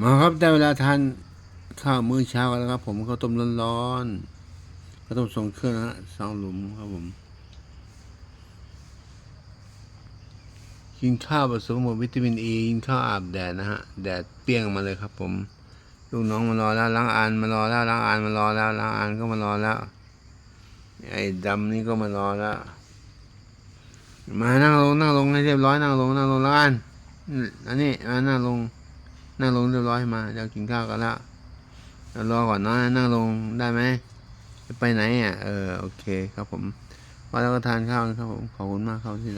มาครับได้เวลาทานข้าวมื้อเช้ากันแล้วครับผมข้าวต้มร้อนๆข้าวต้มทรงเครื่องนะฮะ2 หลุมครับผมกินข้าวผสมกับวิตามินอีกินข้าวอาบแดดนะฮะแดดเปรี้ยงมาเลยครับผมลูกน้องมารอแล้วล้างอานมารอแล้วล้างอานมารอแล้วล้างอานก็มารอแล้วไอ้ดำนี่ก็มารอแล้วมานั่งลงให้เรียบร้อยนั่งลงล้างอานอันนี้มานั่งลงเรียบร้อยมาเดี๋ยวกินข้าวกันแล้วรอก่อนนะนั่งลงได้ไหมจะไปไหนอ่ะโอเคครับผมพอแล้วก็ทานข้าวครับผมขอบคุณมากครับที่